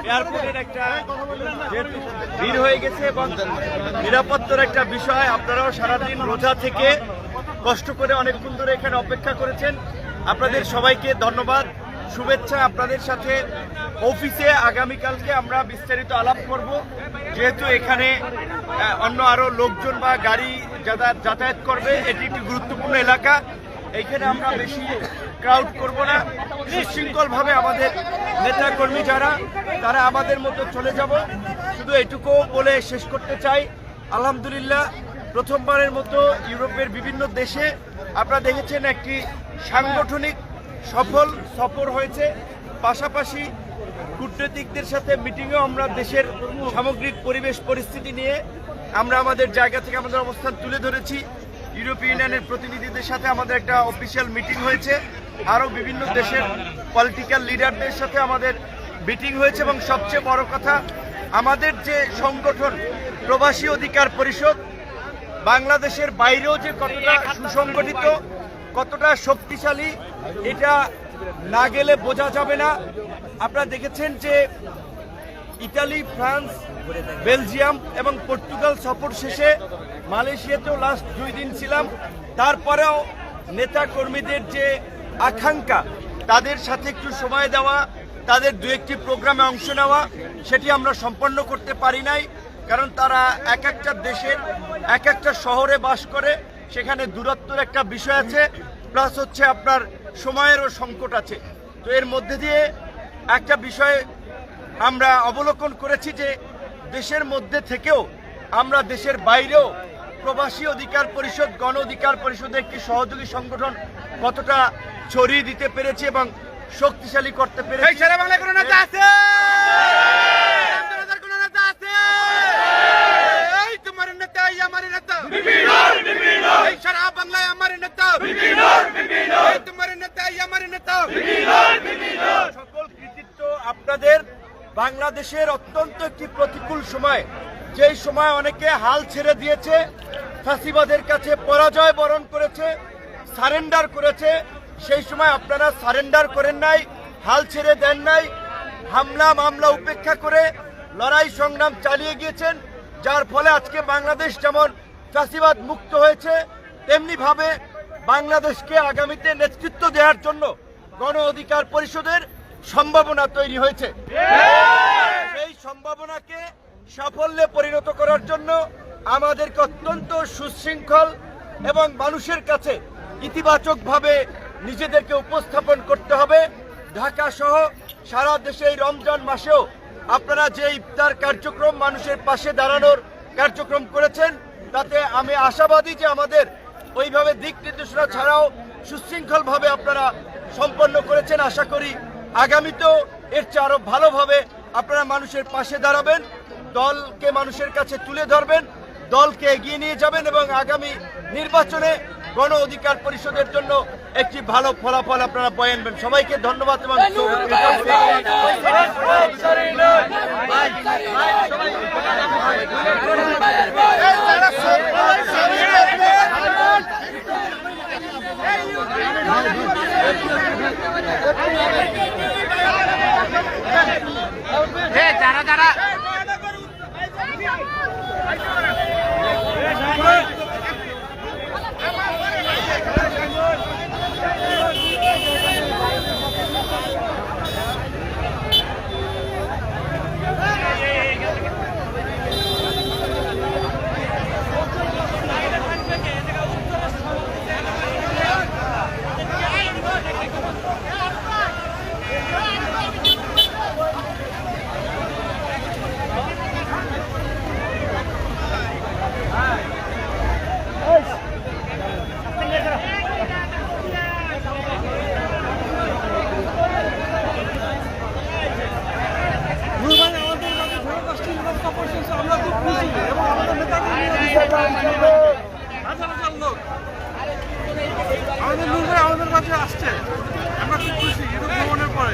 এয়ারপোর্টের একটা ভিড় হয়ে গেছে এবং নিরাপত্তার একটা বিষয়। আপনারাও সারাদিন রোজা থেকে কষ্ট করে অনেকক্ষণ ধরে এখানে অপেক্ষা করেছেন। আপনাদের সবাইকে ধন্যবাদ, শুভেচ্ছা। আপনাদের সাথে অফিসে আগামীকালকে আমরা বিস্তারিত আলাপ করব, যেহেতু এখানে অন্য আরো লোকজন বা গাড়ি যাতায়াত করবে। এটি একটি গুরুত্বপূর্ণ এলাকা, এইখানে আমরা বেশি ক্রাউড করব না, সুশৃঙ্খলভাবে আমাদের নেতা কর্মী যারা তারা আমাদের মতো চলে যাব। শুধু এটুকু বলে শেষ করতে চাই, আলহামদুলিল্লাহ প্রথমবারের মতো ইউরোপের বিভিন্ন দেশে আপনারা দেখেছেন একটি সাংগঠনিক সফল সফর হয়েছে। পাশাপাশি কূটনীতিকদের সাথে মিটিংয়েও আমরা দেশের সামগ্রিক পরিবেশ পরিস্থিতি নিয়ে আমরা আমাদের জায়গা থেকে আমাদের অবস্থান তুলে ধরেছি। ইউরোপীয় ইউনিয়নের প্রতিনিধিদের সাথে আমাদের একটা অফিসিয়াল মিটিং হয়েছে, আরও বিভিন্ন দেশের পলিটিক্যাল লিডারদের সাথে আমাদের মিটিং হয়েছে এবং সবচেয়ে বড় কথা, আমাদের যে সংগঠন প্রবাসী অধিকার পরিষদ বাংলাদেশের বাইরেও যে কতটা সুসংগঠিত, কতটা শক্তিশালী, এটা না গেলে বোঝা যাবে না। আপনারা দেখেছেন যে ইতালি, ফ্রান্স, বেলজিয়াম এবং পর্তুগাল সফর শেষে মালয়েশিয়াতেও লাস্ট 2 দিন ছিলাম। তারপরেও নেতা কর্মীদের যে আকাঙ্ক্ষা, তাদের সাথে একটু সময় দেওয়া, তাদের 2-1টি প্রোগ্রামে অংশ নেওয়া, সেটি আমরা সম্পন্ন করতে পারি নাই। কারণ তারা এক একটা দেশের এক একটা শহরে বাস করে, সেখানে দূরত্বের একটা বিষয় আছে, প্লাস হচ্ছে আপনার সময়েরও সংকট আছে। তো এর মধ্যে দিয়ে একটা বিষয় আমরা অবলোকন করেছি যে দেশের মধ্যে থেকেও আমরা দেশের বাইরেও প্রবাসী অধিকার পরিষদ, গণ অধিকার পরিষদের একটি সহযোগী সংগঠন কতটা ছড়িয়ে দিতে পেরেছি এবং শক্তিশালী করতে পেরেছি। সারা বাংলায় কোনো নেতা আছে? কোনো নেতা আছে? এই তোমার নেতা, এই আমার নেতা, এই সারা বাংলায় আমার নেতা, এই তোমার নেতা, এই আমার নেতা। সকল কৃতিত্ব আপনাদের। বাংলাদেশের অত্যন্ত একটি প্রতিকূল সময়, যেই সময় অনেকে হাল ছেড়ে দিয়েছে, ফ্যাসিবাদের কাছে পরাজয় বরণ করেছে, সারেন্ডার করেছে, সেই সময় আপনারা সারেন্ডার করেন নাই, হাল ছেড়ে দেন নাই, হামলা মামলা উপেক্ষা করে লড়াই সংগ্রাম চালিয়ে গিয়েছেন, যার ফলে আজকে বাংলাদেশ যেমন ফ্যাসিবাদ মুক্ত হয়েছে, তেমনি ভাবে বাংলাদেশকে আগামীতে নেতৃত্ব দেওয়ার জন্য গণ অধিকার পরিষদের সম্ভাবনা তৈরি হয়েছে। সেই সম্ভাবনাকে সাফল্যে পরিণত করার জন্য আমাদেরকে অত্যন্ত সুশৃঙ্খল এবং মানুষের কাছে ইতিবাচকভাবে নিজেদেরকে উপস্থাপন করতে হবে। ঢাকা সহ সারা দেশে এই রমজান মাসেও আপনারা যে ইফতার কার্যক্রম, মানুষের পাশে দাঁড়ানোর কার্যক্রম করেছেন, তাতে আমি আশাবাদী যে আমাদের ওইভাবে দিক নির্দেশনা ছাড়াও সুশৃঙ্খলভাবে আপনারা সম্পন্ন করেছেন। আশা করি আগামীতেও এর চেয়ে আরো ভালোভাবে আপনারা মানুষের পাশে দাঁড়াবেন, দলকে মানুষের কাছে তুলে ধরবেন, দলকে এগিয়ে নিয়ে যাবেন এবং আগামী নির্বাচনে গণ অধিকার পরিষদের জন্য একটি ভালো ফলাফল আপনারা বয়ে আনবেন। সবাইকে ধন্যবাদ এবং যারা যারা আমাদের কাছে আসছে, আমরা খুব খুশি ইউরোপ ভ্রমণের পরে।